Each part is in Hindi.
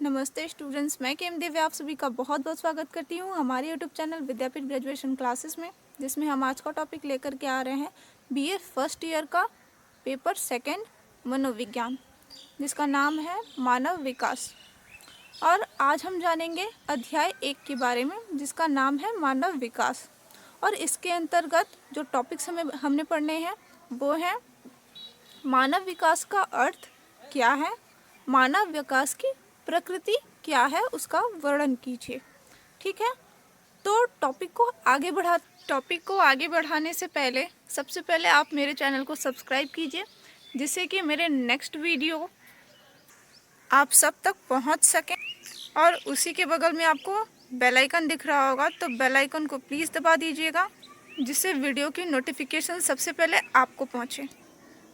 नमस्ते स्टूडेंट्स, मैं केम देवी आप सभी का बहुत बहुत स्वागत करती हूँ हमारे यूट्यूब चैनल विद्यापीठ ग्रेजुएशन क्लासेस में, जिसमें हम आज का टॉपिक लेकर के आ रहे हैं बीए फर्स्ट ईयर का पेपर सेकंड मनोविज्ञान, जिसका नाम है मानव विकास। और आज हम जानेंगे अध्याय 1 के बारे में, जिसका नाम है मानव विकास। और इसके अंतर्गत जो टॉपिक्स हमने पढ़ने हैं वो हैं मानव विकास का अर्थ क्या है, मानव विकास की प्रकृति क्या है, उसका वर्णन कीजिए। ठीक है, तो टॉपिक को आगे बढ़ाने से पहले सबसे पहले आप मेरे चैनल को सब्सक्राइब कीजिए, जिससे कि मेरे नेक्स्ट वीडियो आप सब तक पहुंच सकें। और उसी के बगल में आपको बेल आइकन दिख रहा होगा, तो बेल आइकन को प्लीज़ दबा दीजिएगा, जिससे वीडियो की नोटिफिकेशन सबसे पहले आपको पहुंचे।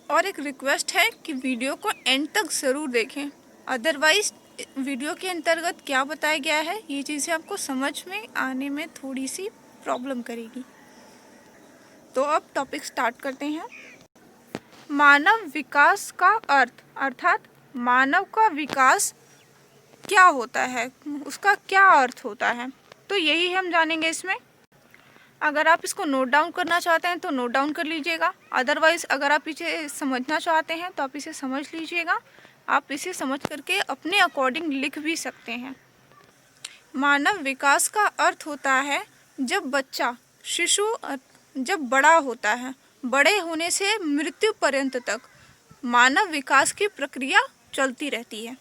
और एक रिक्वेस्ट है कि वीडियो को एंड तक ज़रूर देखें, अदरवाइज़ वीडियो के अंतर्गत क्या बताया गया है ये चीज़ें आपको समझ में आने में थोड़ी सी प्रॉब्लम करेगी। तो अब टॉपिक स्टार्ट करते हैं। मानव विकास का अर्थ, अर्थात मानव का विकास क्या होता है, उसका क्या अर्थ होता है, तो यही हम जानेंगे इसमें। अगर आप इसको नोट डाउन करना चाहते हैं तो नोट डाउन कर लीजिएगा, अदरवाइज़ अगर आप इसे समझना चाहते हैं तो आप इसे समझ लीजिएगा। आप इसे समझ करके अपने अकॉर्डिंग लिख भी सकते हैं। मानव विकास का अर्थ होता है जब शिशु जब बड़ा होता है, बड़े होने से मृत्यु पर्यंत तक मानव विकास की प्रक्रिया चलती रहती है।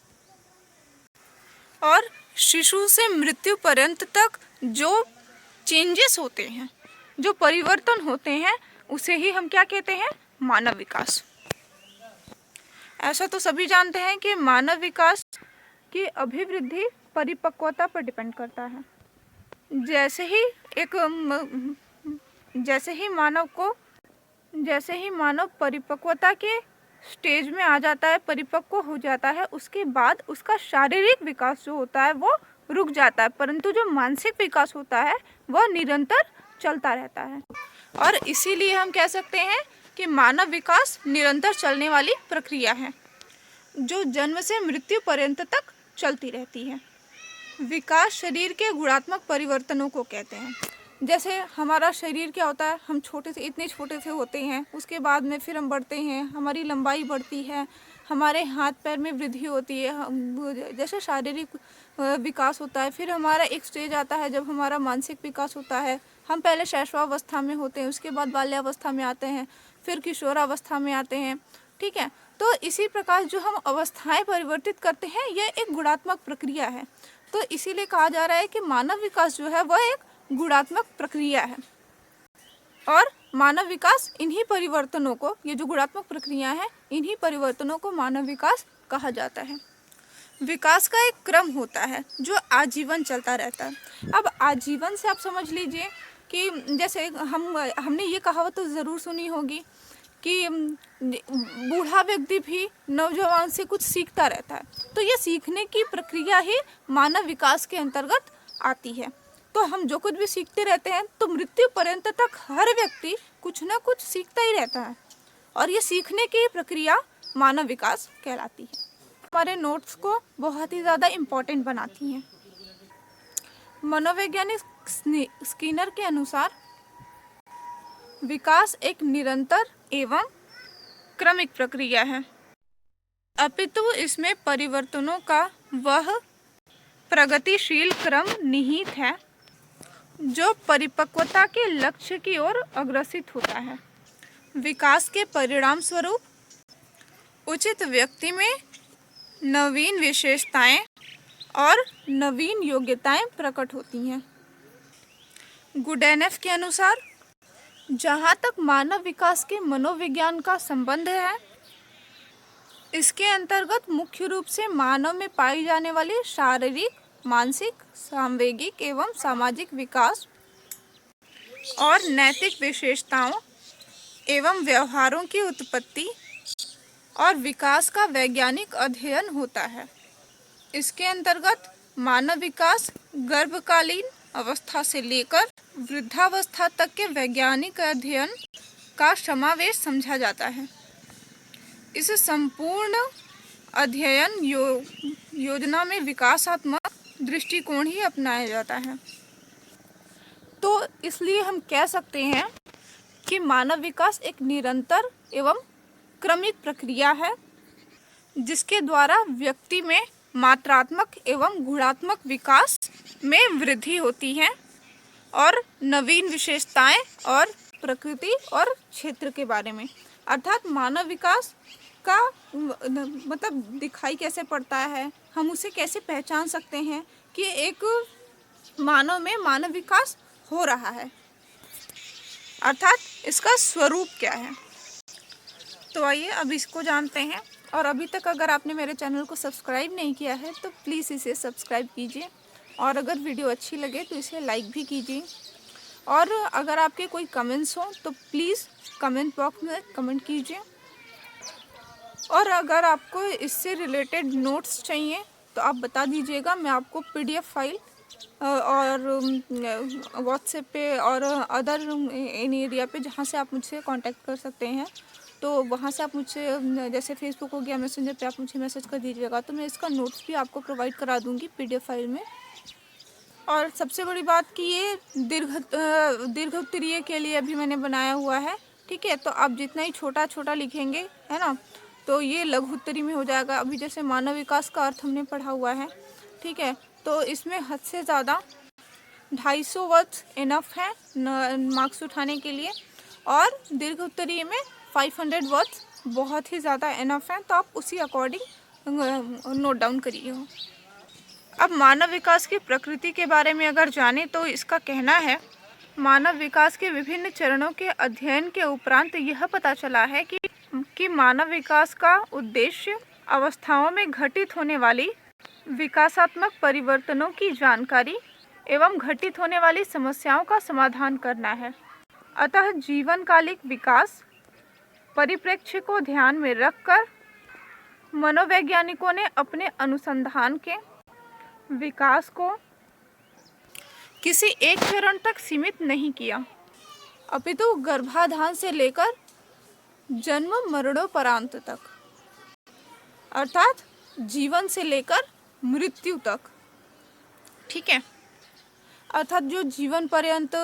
और शिशु से मृत्यु पर्यंत तक जो चेंजेस होते हैं, जो परिवर्तन होते हैं, उसे ही हम क्या कहते हैं, मानव विकास। ऐसा तो सभी जानते हैं कि मानव विकास की अभिवृद्धि परिपक्वता पर डिपेंड करता है। जैसे ही मानव परिपक्वता के स्टेज में आ जाता है, परिपक्व हो जाता है, उसके बाद उसका शारीरिक विकास जो होता है वो रुक जाता है, परंतु जो मानसिक विकास होता है वह निरंतर चलता रहता है। और इसीलिए हम कह सकते हैं कि मानव विकास निरंतर चलने वाली प्रक्रिया है, जो जन्म से मृत्यु पर्यंत तक चलती रहती है। विकास शरीर के गुणात्मक परिवर्तनों को कहते हैं। जैसे हमारा शरीर क्या होता है, हम इतने छोटे से होते हैं, उसके बाद में फिर हम बढ़ते हैं, हमारी लंबाई बढ़ती है, हमारे हाथ पैर में वृद्धि होती है, जैसे शारीरिक विकास होता है। फिर हमारा एक स्टेज आता है जब हमारा मानसिक विकास होता है। हम पहले शैशवावस्था में होते हैं, उसके बाद बाल्यावस्था में आते हैं, फिर किशोरावस्था में आते हैं। ठीक है, तो इसी प्रकार जो हम अवस्थाएं परिवर्तित करते हैं, यह एक गुणात्मक प्रक्रिया है। तो इसीलिए कहा जा रहा है कि मानव विकास जो है वह एक गुणात्मक प्रक्रिया है। और मानव विकास इन्हीं परिवर्तनों को, ये जो गुणात्मक प्रक्रिया है, इन्हीं परिवर्तनों को मानव विकास कहा जाता है। विकास का एक क्रम होता है जो आजीवन चलता रहता है। अब आजीवन से आप समझ लीजिए कि जैसे हमने ये कहावत तो ज़रूर सुनी होगी कि बूढ़ा व्यक्ति भी नौजवान से कुछ सीखता रहता है। तो ये सीखने की प्रक्रिया ही मानव विकास के अंतर्गत आती है। तो हम जो कुछ भी सीखते रहते हैं, तो मृत्यु पर्यंत तक हर व्यक्ति कुछ ना कुछ सीखता ही रहता है, और ये सीखने की प्रक्रिया मानव विकास कहलाती है। हमारे नोट्स को बहुत ही ज़्यादा इम्पोर्टेंट बनाती हैं। मनोवैज्ञानिक स्किनर के अनुसार विकास एक निरंतर एवं क्रमिक प्रक्रिया है, अपितु इसमें परिवर्तनों का वह प्रगतिशील क्रम निहित है जो परिपक्वता के लक्ष्य की ओर अग्रसित होता है। विकास के परिणाम स्वरूप उचित व्यक्ति में नवीन विशेषताएं और नवीन योग्यताएं प्रकट होती हैं। गुडेनफ के अनुसार जहाँ तक मानव विकास के मनोविज्ञान का संबंध है, इसके अंतर्गत मुख्य रूप से मानव में पाई जाने वाली शारीरिक, मानसिक, सांवेगिक एवं सामाजिक विकास और नैतिक विशेषताओं एवं व्यवहारों की उत्पत्ति और विकास का वैज्ञानिक अध्ययन होता है। इसके अंतर्गत मानव विकास गर्भकालीन अवस्था से लेकर वृद्धावस्था तक के वैज्ञानिक अध्ययन का समावेश समझा जाता है। इस संपूर्ण अध्ययन योजना में विकासात्मक दृष्टिकोण ही अपनाया जाता है। तो इसलिए हम कह सकते हैं कि मानव विकास एक निरंतर एवं क्रमिक प्रक्रिया है, जिसके द्वारा व्यक्ति में मात्रात्मक एवं गुणात्मक विकास में वृद्धि होती है और नवीन विशेषताएं और प्रकृति और क्षेत्र के बारे में, अर्थात मानव विकास का मतलब दिखाई कैसे पड़ता है, हम उसे कैसे पहचान सकते हैं कि एक मानव में मानव विकास हो रहा है, अर्थात इसका स्वरूप क्या है। तो आइए अब इसको जानते हैं। और अभी तक अगर आपने मेरे चैनल को सब्सक्राइब नहीं किया है तो प्लीज़ इसे सब्सक्राइब कीजिए, और अगर वीडियो अच्छी लगे तो इसे लाइक भी कीजिए। और अगर आपके कोई कमेंट्स हो तो प्लीज़ कमेंट बॉक्स में कमेंट कीजिए। और अगर आपको इससे रिलेटेड नोट्स चाहिए तो आप बता दीजिएगा, मैं आपको PDF फाइल और व्हाट्सएप पे और अदर इन एरिया पे जहाँ से आप मुझसे कांटेक्ट कर सकते हैं, तो वहाँ से आप मुझसे, जैसे फेसबुक हो गया, मैसेंजर पे आप मुझे मैसेज कर दीजिएगा, तो मैं इसका नोट्स भी आपको प्रोवाइड करा दूँगी PDF फाइल में। और सबसे बड़ी बात कि ये दीर्घ उत्तरीय के लिए अभी मैंने बनाया हुआ है, ठीक है। तो आप जितना ही छोटा छोटा लिखेंगे, है ना, तो ये लघु उत्तरी में हो जाएगा। अभी जैसे मानव विकास का अर्थ हमने पढ़ा हुआ है, ठीक है, तो इसमें हद से ज़्यादा 250 वर्ड्स इनफ है मार्क्स उठाने के लिए, और दीर्घ उत्तरीय में 500 वर्ड्स बहुत ही ज़्यादा इनफ है। तो आप उसी अकॉर्डिंग नोट डाउन करिए। अब मानव विकास की प्रकृति के बारे में अगर जाने तो इसका कहना है, मानव विकास के विभिन्न चरणों के अध्ययन के उपरांत यह पता चला है कि मानव विकास का उद्देश्य अवस्थाओं में घटित होने वाली विकासात्मक परिवर्तनों की जानकारी एवं घटित होने वाली समस्याओं का समाधान करना है। अतः जीवनकालिक विकास परिप्रेक्ष्य को ध्यान में रखकर मनोवैज्ञानिकों ने अपने अनुसंधान के विकास को किसी एक चरण तक सीमित नहीं किया, अपितु गर्भाधान से लेकर जन्म मरणोपरांत तक, अर्थात जीवन से लेकर मृत्यु तक, ठीक है। अर्थात जो जीवन पर्यंत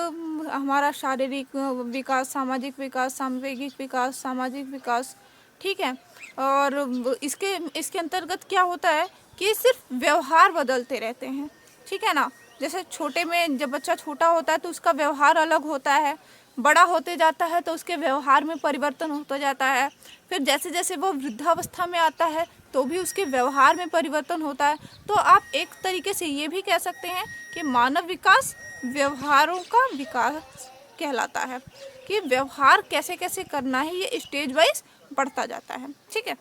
हमारा शारीरिक विकास, सामाजिक विकास, सांवेगिक विकास, सामाजिक विकास, ठीक है। और इसके अंतर्गत क्या होता है कि सिर्फ व्यवहार बदलते रहते हैं, ठीक है ना। जैसे छोटे में जब बच्चा छोटा होता है तो उसका व्यवहार अलग होता है, बड़ा होते जाता है तो उसके व्यवहार में परिवर्तन होता जाता है, फिर जैसे जैसे वो वृद्धावस्था में आता है तो भी उसके व्यवहार में परिवर्तन होता है। तो आप एक तरीके से ये भी कह सकते हैं कि मानव विकास व्यवहारों का विकास कहलाता है, कि व्यवहार कैसे कैसे करना है ये स्टेज वाइज बढ़ता जाता है, ठीक है।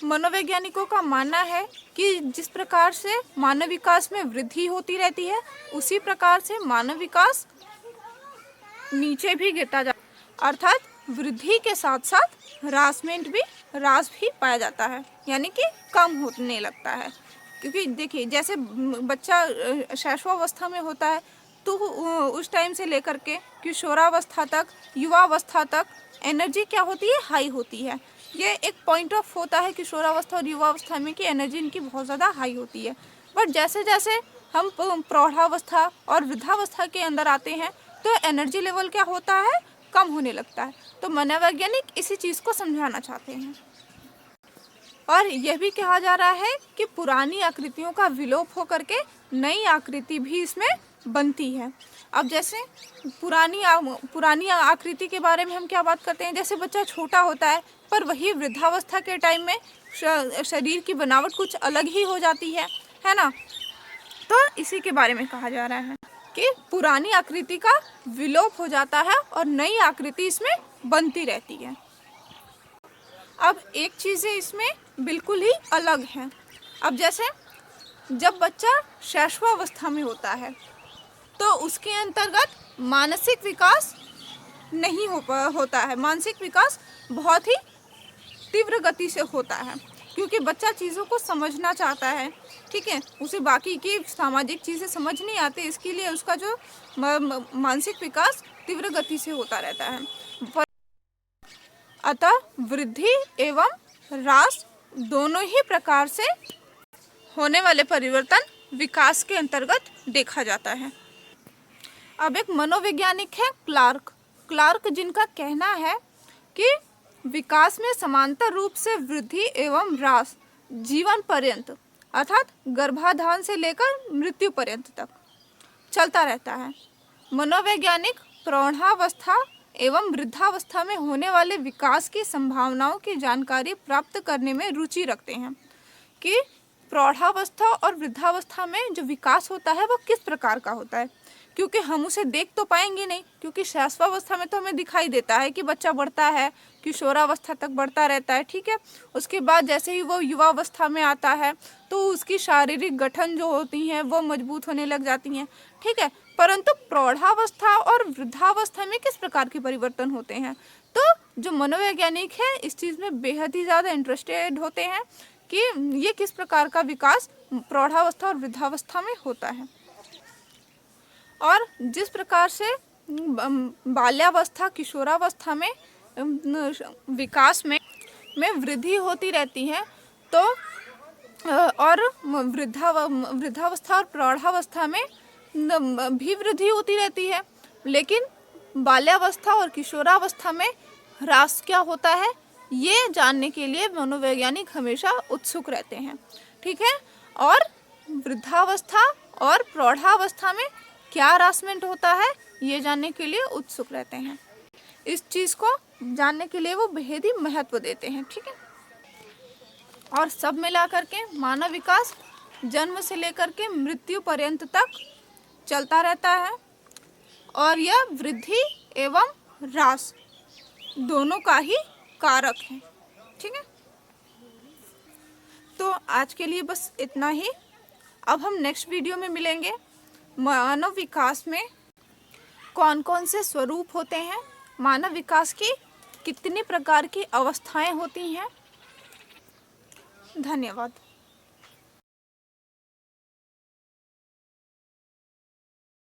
मनोवैज्ञानिकों का मानना है कि जिस प्रकार से मानव विकास में वृद्धि होती रहती है, उसी प्रकार से मानव विकास नीचे भी गिरता जाता है, अर्थात वृद्धि के साथ साथ ह्रास भी पाया जाता है, यानी कि कम होने लगता है। क्योंकि देखिए, जैसे बच्चा शैशवावस्था में होता है तो उस टाइम से लेकर के किशोरावस्था तक, युवावस्था तक एनर्जी क्या होती है, हाई होती है। ये एक पॉइंट ऑफ होता है किशोरावस्था और युवावस्था में कि एनर्जी इनकी बहुत ज़्यादा हाई होती है। बट जैसे जैसे हम प्रौढ़ावस्था और वृद्धावस्था के अंदर आते हैं तो एनर्जी लेवल क्या होता है, कम होने लगता है। तो मनोवैज्ञानिक इसी चीज़ को समझाना चाहते हैं। और यह भी कहा जा रहा है कि पुरानी आकृतियों का विलोप होकर के नई आकृति भी इसमें बनती है। अब जैसे पुरानी आकृति के बारे में हम क्या बात करते हैं, जैसे बच्चा छोटा होता है पर वही वृद्धावस्था के टाइम में शरीर की बनावट कुछ अलग ही हो जाती है ना। तो इसी के बारे में कहा जा रहा है कि पुरानी आकृति का विलोप हो जाता है और नई आकृति इसमें बनती रहती है। अब एक चीज़ें इसमें बिल्कुल ही अलग हैं। अब जैसे जब बच्चा शैशवावस्था में होता है तो उसके अंतर्गत मानसिक विकास नहीं होता है। मानसिक विकास बहुत ही तीव्र गति से होता है, क्योंकि बच्चा चीज़ों को समझना चाहता है, ठीक है। उसे बाकी की सामाजिक चीज़ें समझ नहीं आती, इसके लिए उसका जो मानसिक विकास तीव्र गति से होता रहता है। अतः वृद्धि एवं ह्रास दोनों ही प्रकार से होने वाले परिवर्तन विकास के अंतर्गत देखा जाता है। अब एक मनोवैज्ञानिक है क्लार्क जिनका कहना है कि विकास में समांतर रूप से वृद्धि एवं ह्रास जीवन पर्यंत अर्थात गर्भाधान से लेकर मृत्यु पर्यंत तक चलता रहता है। मनोवैज्ञानिक प्रौढ़ावस्था एवं वृद्धावस्था में होने वाले विकास की संभावनाओं की जानकारी प्राप्त करने में रुचि रखते हैं कि प्रौढ़ावस्था और वृद्धावस्था में जो विकास होता है वो किस प्रकार का होता है, क्योंकि हम उसे देख तो पाएंगे नहीं, क्योंकि शैशवावस्था में तो हमें दिखाई देता है कि बच्चा बढ़ता है, किशोरावस्था तक बढ़ता रहता है, ठीक है। उसके बाद जैसे ही वो युवावस्था में आता है तो उसकी शारीरिक गठन जो होती हैं वो मजबूत होने लग जाती हैं, ठीक है। परंतु प्रौढ़ावस्था और वृद्धावस्था में किस प्रकार के परिवर्तन होते हैं, तो जो मनोवैज्ञानिक है इस चीज़ में बेहद ही ज़्यादा इंटरेस्टेड होते हैं कि ये किस प्रकार का विकास प्रौढ़ावस्था और वृद्धावस्था में होता है। और जिस प्रकार से बाल्यावस्था किशोरावस्था में विकास में वृद्धि होती रहती है, तो और वृद्धावस्था और प्रौढ़ावस्था में भी वृद्धि होती रहती है, लेकिन बाल्यावस्था और किशोरावस्था में ह्रास क्या होता है ये जानने के लिए मनोवैज्ञानिक हमेशा उत्सुक रहते हैं, ठीक है। और वृद्धावस्था और प्रौढ़ावस्था में क्या हरासमेंट होता है ये जानने के लिए उत्सुक रहते हैं। इस चीज़ को जानने के लिए वो बेहद ही महत्व देते हैं, ठीक है। और सब मिला करके मानव विकास जन्म से लेकर के मृत्यु पर्यंत तक चलता रहता है और यह वृद्धि एवं ह्रास दोनों का ही कारक है, ठीक है। तो आज के लिए बस इतना ही। अब हम नेक्स्ट वीडियो में मिलेंगे। मानव विकास में कौन कौन से स्वरूप होते हैं, मानव विकास की कितनी प्रकार की अवस्थाएं होती हैं। धन्यवाद।